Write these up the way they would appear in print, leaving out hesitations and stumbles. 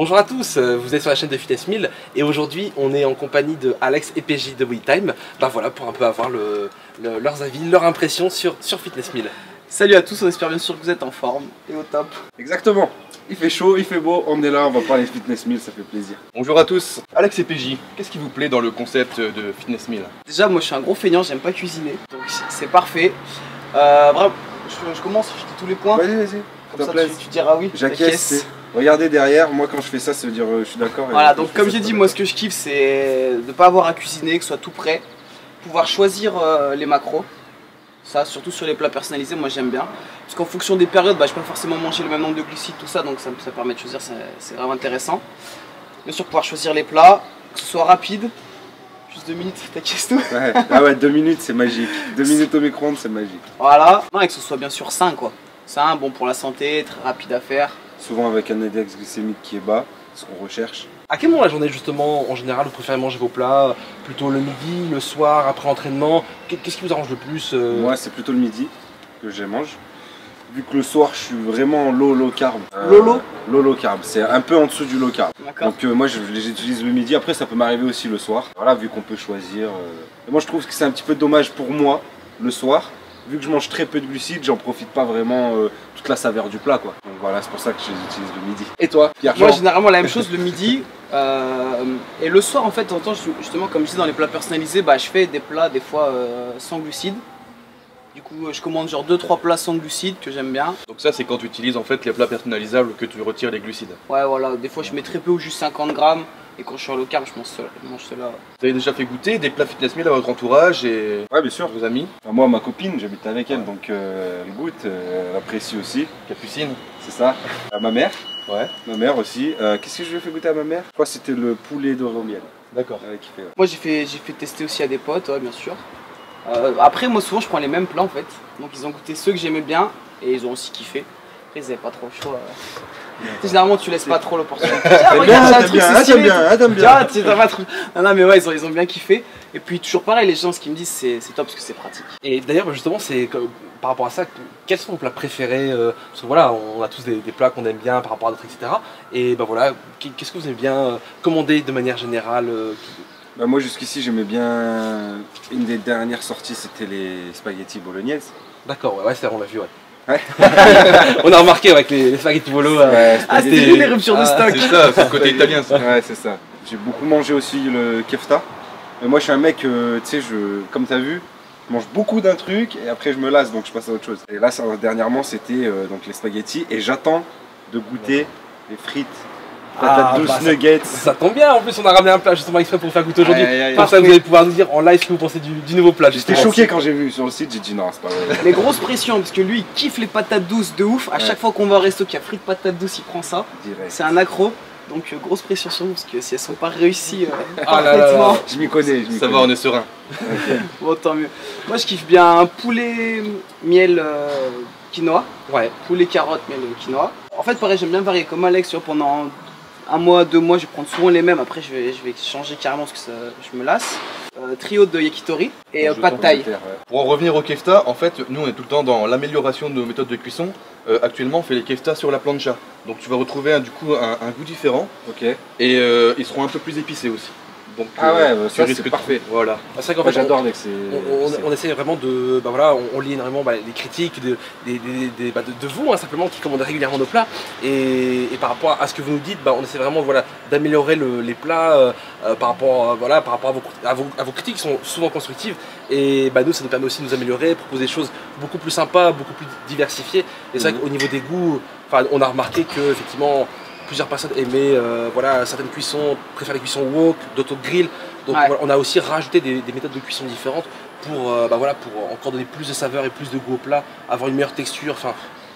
Bonjour à tous, vous êtes sur la chaîne de Fitness 1000 et aujourd'hui on est en compagnie de Alex et PJ de WeTime. Voilà, pour un peu avoir leurs avis, leurs impressions sur Fitness 1000. Salut à tous, on espère bien sûr que vous êtes en forme et au top. Exactement, il fait chaud, il fait beau, on est là, on va parler de Fitness 1000, ça fait plaisir. Bonjour à tous, Alex et PJ, qu'est-ce qui vous plaît dans le concept de Fitness 1000? Déjà moi je suis un gros feignant, j'aime pas cuisiner, donc c'est parfait. Vraiment, je commence, je dis tous les points. Vas-y, Comme ça tu diras oui. J'acquiesce. Regardez derrière, moi quand je fais ça, ça veut dire je suis d'accord. Voilà, donc comme j'ai dit, moi ce que je kiffe c'est de pas avoir à cuisiner, que ce soit tout prêt, pouvoir choisir les macros. Ça, surtout sur les plats personnalisés, moi j'aime bien. Parce qu'en fonction des périodes, je peux pas forcément manger le même nombre de glucides, tout ça, donc ça permet de choisir, c'est vraiment intéressant. Bien sûr, pouvoir choisir les plats, que ce soit rapide. Juste 2 minutes, t'inquiète tout. Ouais. Ah ouais, 2 minutes c'est magique. 2 minutes au micro-ondes c'est magique. Voilà, non, et que ce soit bien sûr sain quoi. Sain, bon pour la santé, très rapide à faire. Souvent avec un index glycémique qui est bas, ce qu'on recherche. À quel moment de la journée justement, en général, vous préférez manger vos plats? Plutôt le midi, le soir, après l'entraînement? Qu'est-ce qui vous arrange le plus? Moi c'est plutôt le midi que je mange. Vu que le soir je suis vraiment low carb. Low carb, c'est un peu en dessous du low carb. Donc moi je les utilise le midi, après ça peut m'arriver aussi le soir. Voilà, vu qu'on peut choisir. Et moi je trouve que c'est un petit peu dommage pour moi le soir. Vu que je mange très peu de glucides, j'en profite pas vraiment toute la saveur du plat quoi. Donc voilà, c'est pour ça que je les utilise le midi. Et toi, Pierre? Moi généralement la même chose le midi. Et le soir en fait, de temps en temps, justement comme je dis dans les plats personnalisés, je fais des plats des fois sans glucides. Du coup je commande genre 2-3 plats sans glucides que j'aime bien. Donc ça c'est quand tu utilises en fait les plats personnalisables que tu retires les glucides. Ouais voilà, des fois je mets très peu ou juste 50 grammes. Et quand je suis en low carb, je mange cela. Vous avez déjà fait goûter des plats Fitness 1000 à votre entourage et ouais, bien sûr. vos amis? Moi, ma copine, j'habite avec elle, donc elle goûte, elle apprécie aussi. Capucine? C'est ça. Ma mère? Ouais. Ma mère aussi. Qu'est-ce que je lui ai fait goûter à ma mère? Je crois que c'était le poulet doré au miel. D'accord. Ouais. Moi j'ai fait tester aussi à des potes, ouais, bien sûr. Après, moi souvent je prends les mêmes plats en fait. Donc ils ont goûté ceux que j'aimais bien et ils ont aussi kiffé. Après, ils n'avaient pas trop le choix. Généralement, tu laisses pas trop l'opportunité. T'aimes bien. Non, mais ouais, ils ont bien kiffé. Et puis, toujours pareil, les gens, ce qu'ils me disent, c'est top parce que c'est pratique. Et d'ailleurs, justement, c'est par rapport à ça, quels sont vos plats préférés? Parce que voilà, on a tous des plats qu'on aime bien par rapport à d'autres, etc. Et voilà, qu'est-ce que vous aimez bien commander de manière générale? Moi, jusqu'ici, j'aimais bien. Une des dernières sorties, c'était les spaghettis bolognaises. D'accord, ouais, on l'a vu, ouais. Ouais. On a remarqué avec les spaghettis bolo. C'était les ruptures de stock. C'est ça, c'est le côté italien ça. Ouais, c'est ça. J'ai beaucoup mangé aussi le kefta. Mais moi, je suis un mec, tu sais, comme tu as vu, je mange beaucoup d'un truc et après je me lasse donc je passe à autre chose. Et là, dernièrement, c'était donc les spaghettis et j'attends de goûter les frites. Patates douces, nuggets. Ça tombe bien, en plus on a ramené un plat justement exprès pour vous faire goûter aujourd'hui. Comme ça vous parfait. allez pouvoir nous dire en live ce que vous pensez du nouveau plat. J'étais choqué quand j'ai vu sur le site, j'ai dit non, c'est pas vrai. Mais grosse pression parce que lui il kiffe les patates douces de ouf. À chaque fois qu'on va au resto qu'il y a frites patates douces, il prend ça. C'est un accro. Donc grosse pression sur nous parce que si elles sont pas réussies parfaitement. Je m'y connais, Ça va, on est serein. Bon, tant mieux. Moi je kiffe bien un poulet miel quinoa. Ouais. Poulet carotte miel quinoa. En fait pareil, j'aime bien varier comme Alex, tu vois, pendant 1 mois, 2 mois, je vais prendre souvent les mêmes. Après, je vais changer carrément parce que je me lasse. Trio de yakitori et pad thai. Pour en revenir au kefta, en fait, nous on est tout le temps dans l'amélioration de nos méthodes de cuisson. Actuellement, on fait les kefta sur la plancha. Donc tu vas retrouver du coup un goût différent. Ok. Et ils seront un peu plus épicés aussi. Donc, ça c'est parfait. Voilà. C'est vrai qu'en fait, j'adore avec ces. On essaie vraiment de. Voilà, on lit énormément les critiques de vous, simplement, qui commandent régulièrement nos plats. Et par rapport à ce que vous nous dites, on essaie vraiment d'améliorer les plats par rapport à vos critiques qui sont souvent constructives. Et nous, ça nous permet aussi de nous améliorer, proposer des choses beaucoup plus sympas, beaucoup plus diversifiées. Et c'est vrai qu'au niveau des goûts, on a remarqué que, effectivement, plusieurs personnes aimaient certaines cuissons, préfèrent les cuissons wok, d'autres grill. Donc on a aussi rajouté des méthodes de cuisson différentes pour encore donner plus de saveur et plus de goût au plat, avoir une meilleure texture,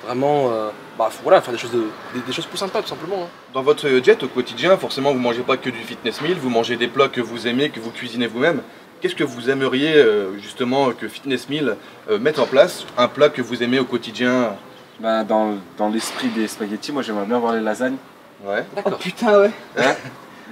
vraiment faire des choses plus sympas tout simplement. Dans votre diète au quotidien, forcément vous mangez pas que du Fitness 1000, vous mangez des plats que vous aimez, que vous cuisinez vous-même. Qu'est-ce que vous aimeriez justement que Fitness 1000 mette en place? Un plat que vous aimez au quotidien? Dans l'esprit des spaghettis, moi j'aimerais bien voir les lasagnes. Ouais. Oh putain ouais. Hein?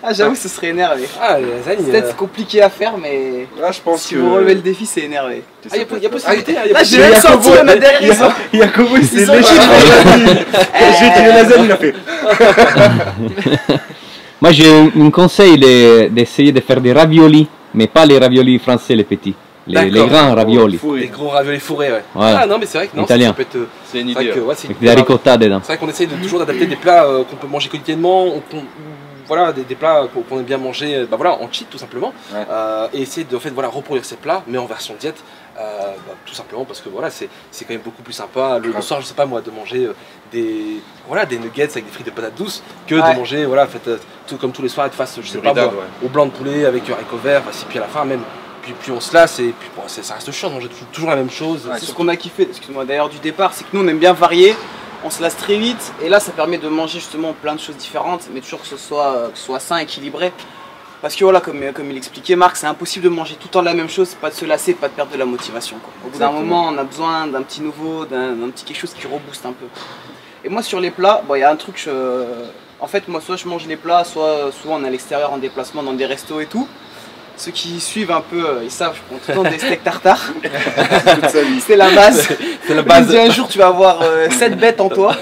Ah, j'avoue, ce serait énervé. Ah, les lasagnes. C'est peut-être compliqué à faire, mais Là, je pense si que... vous relevez le défi, c'est énervé. Ah, il y a possibilité. Là, j'ai même sorti ma derrière. Yacobo, il s'est sont léché là. J'ai dit les lasagnes, il a fait. Moi, j'ai un conseil d'essayer de faire des raviolis, mais pas les raviolis français, les petits. Les grands raviolis. Les gros raviolis fourrés, ouais. Voilà. Ah non, mais c'est vrai que non, Italien. ça peut être. C'est une C'est vrai idée. que, ouais, c'est Avec de la ricotta dedans. C'est vrai qu'on essaye toujours d'adapter des plats qu'on peut manger quotidiennement, voilà, des plats qu'on aime bien manger, bah voilà, en cheat tout simplement, Ouais. et essayer de en fait, voilà, reproduire ces plats, mais en version diète, tout simplement parce que voilà, c'est quand même beaucoup plus sympa le soir, je sais pas moi, de manger des nuggets avec des frites de patates douces que de manger, voilà, fait, tout comme tous les soirs, être face, je sais pas moi, au blanc de poulet avec haricots verts, et puis à la fin même. Puis on se lasse et puis bon, ça reste chiant de manger toujours la même chose. C'est ce qu'on a kiffé, excuse-moi d'ailleurs du départ, c'est que nous on aime bien varier, on se lasse très vite et là ça permet de manger justement plein de choses différentes, mais toujours que ce soit sain, équilibré. Parce que voilà, comme il expliquait Marc, c'est impossible de manger tout le temps la même chose, pas de se lasser, pas de perdre de la motivation, quoi. Au bout d'un moment, on a besoin d'un petit nouveau, d'un petit quelque chose qui rebooste un peu. Et moi sur les plats, bon, il y a un truc, en fait moi soit je mange les plats, soit souvent on est à l'extérieur en déplacement dans des restos et tout. Ceux qui suivent un peu, ils savent, je prends tout le temps des steaks tartare. C'est la base. C'est la base. Je me dis, un jour tu vas avoir 7 bêtes en toi.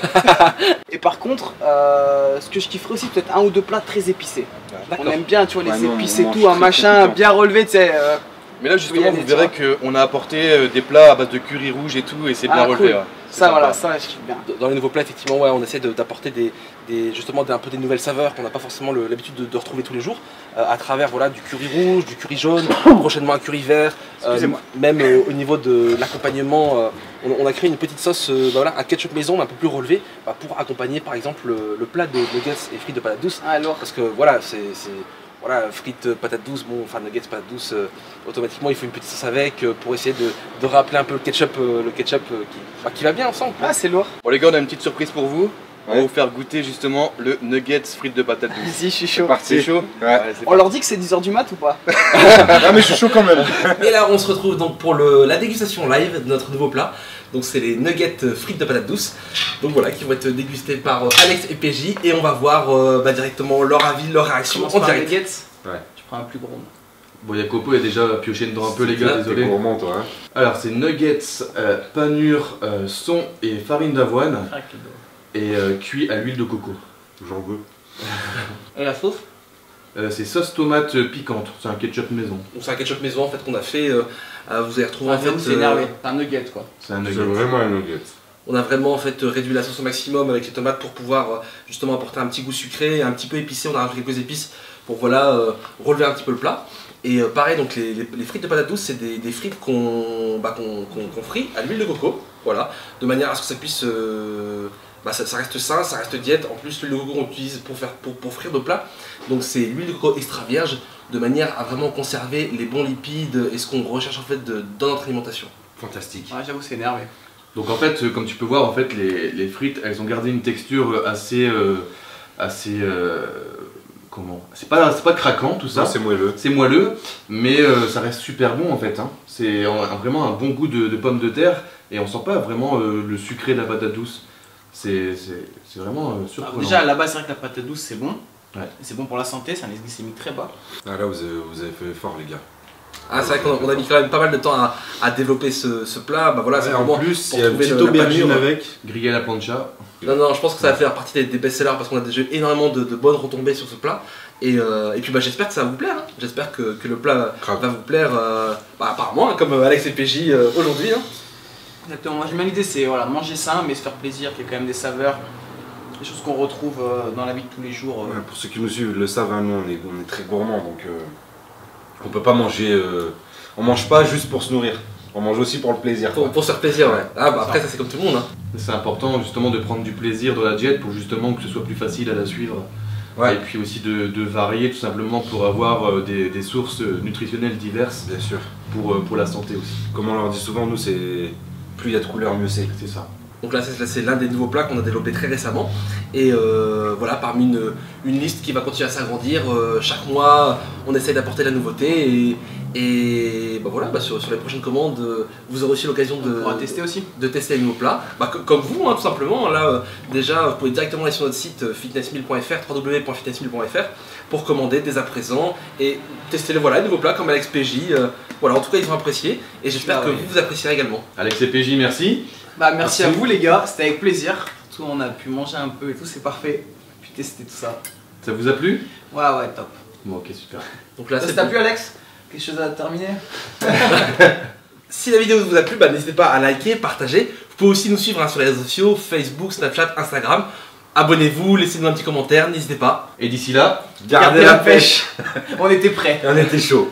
Et par contre, ce que je kifferais aussi, peut-être un ou deux plats très épicés. On aime bien, tu vois, les épices et tout, un machin bien relevé, tu sais. Mais là justement vous verrez qu'on a apporté des plats à base de curry rouge et tout et c'est bien relevé. Cool. Ouais. Ça voilà, ça je kiffe bien. Dans les nouveaux plats, effectivement, ouais, on essaie d'apporter justement un peu des nouvelles saveurs qu'on n'a pas forcément l'habitude de retrouver tous les jours, à travers voilà, du curry rouge, du curry jaune, prochainement un curry vert, même au niveau de l'accompagnement, on a créé une petite sauce, voilà, un ketchup maison mais un peu plus relevé, pour accompagner par exemple le plat de nuggets et frites de patates douces, parce que voilà, voilà, frites, patates douces, bon, enfin nuggets, patates douces, automatiquement il faut une petite sauce avec pour essayer de rappeler un peu le ketchup qui va bien ensemble. Ah, c'est lourd. Bon les gars, on a une petite surprise pour vous. On va vous faire goûter justement le nuggets frites de patates douces. Vas-y, je suis chaud. C'est chaud. Ouais. On leur dit que c'est 10h du mat ou pas? Ah mais je suis chaud quand même. Et là on se retrouve donc pour la dégustation live de notre nouveau plat. Donc c'est les nuggets frites de patates douces. Donc voilà, qui vont être dégustés par Alex et PJ. Et on va voir directement leur avis, leur réaction en direct. Nuggets. Ouais. Tu prends un plus gros. Bon, Jacopo a déjà pioché dedans un peu les gars, désolé. T'es gourmand toi. Hein. Alors c'est nuggets, panure, son et farine d'avoine et cuit à l'huile de coco. J'en veux. Et la sauce? C'est sauce tomate piquante, c'est un ketchup maison. Donc c'est un ketchup maison en fait qu'on a fait. Vous allez retrouver en fait. C'est énervé. C'est un nugget quoi. C'est un C'est nugget. vraiment un nugget. On a vraiment en fait réduit la sauce au maximum avec les tomates pour pouvoir justement apporter un petit goût sucré et un petit peu épicé. On a rajouté quelques épices pour voilà relever un petit peu le plat. Et pareil, donc les frites de patates douces, c'est des frites qu'on frit à l'huile de coco, voilà, de manière à ce que ça puisse, ça reste sain, ça reste diète. En plus, l'huile de coco qu'on utilise pour frire nos plats, donc c'est l'huile de coco extra vierge, de manière à vraiment conserver les bons lipides et ce qu'on recherche en fait dans notre alimentation. Fantastique. Ouais, j'avoue, c'est énervé. Donc en fait, comme tu peux voir, en fait, les frites, elles ont gardé une texture assez comment, c'est pas craquant tout ça. C'est moelleux. C'est moelleux, mais ça reste super bon en fait. Hein. C'est vraiment un bon goût de pommes de terre et on sent pas vraiment le sucré de la patate douce. C'est vraiment surprenant. Déjà à la base, c'est vrai que la patate douce c'est bon. Ouais. C'est bon pour la santé, c'est un indice glycémique très bas. Ah là vous avez fait fort les gars. Ah, c'est vrai qu'on a mis quand même pas mal de temps à développer ce plat. Bah voilà, c'est en vraiment plus, pour il y a une trouver petite la aubergine panure. avec. Grillé à la plancha. Non, je pense que ça va faire partie des best-sellers parce qu'on a déjà eu énormément de bonnes retombées sur ce plat. Et puis j'espère que ça va vous plaire. Hein. J'espère que le plat va vous plaire, apparemment, hein, comme Alex et PJ aujourd'hui. Hein. Exactement, moi j'aime bien l'idée, c'est voilà, manger sain mais se faire plaisir, qu'il y ait quand même des saveurs, des choses qu'on retrouve dans la vie de tous les jours. Ouais, pour ceux qui nous suivent le savent, hein, nous on est très gourmands donc on peut pas manger. On mange pas juste pour se nourrir. On mange aussi pour le plaisir. Pour se faire plaisir, ouais. Après ça c'est comme tout le monde. Hein. C'est important justement de prendre du plaisir dans la diète pour justement que ce soit plus facile à la suivre. Ouais. Et puis aussi de varier tout simplement pour avoir des sources nutritionnelles diverses. Bien sûr. Pour la santé aussi. Comme on leur dit souvent, nous c'est plus il y a de couleurs, mieux c'est. C'est ça. Donc là c'est l'un des nouveaux plats qu'on a développé très récemment. Et voilà, parmi une liste qui va continuer à s'agrandir, chaque mois on essaie d'apporter de la nouveauté Et bah voilà, sur les prochaines commandes, vous aurez aussi l'occasion tester aussi. De tester les nouveaux plats. Comme vous, hein, tout simplement. Là, déjà, vous pouvez directement aller sur notre site fitnessmeal.fr, www.fitnessmeal.fr, pour commander dès à présent et tester les nouveaux plats comme Alex PJ. Voilà, en tout cas, ils ont apprécié et j'espère que vous apprécierez également. Alex et PJ, merci. Merci à vous les gars, c'était avec plaisir. Surtout, on a pu manger un peu et tout, c'est parfait. Puis tester tout ça. Ça vous a plu? Ouais, top. Bon, ok, super. Donc là, ça t'a plu, Alex? Quelque chose à terminer? Si la vidéo vous a plu, n'hésitez pas à liker, partager. Vous pouvez aussi nous suivre sur les réseaux sociaux, Facebook, Snapchat, Instagram. Abonnez-vous, laissez-nous un petit commentaire, n'hésitez pas. Et d'ici là, gardez la pêche. On était prêts. On était chaud.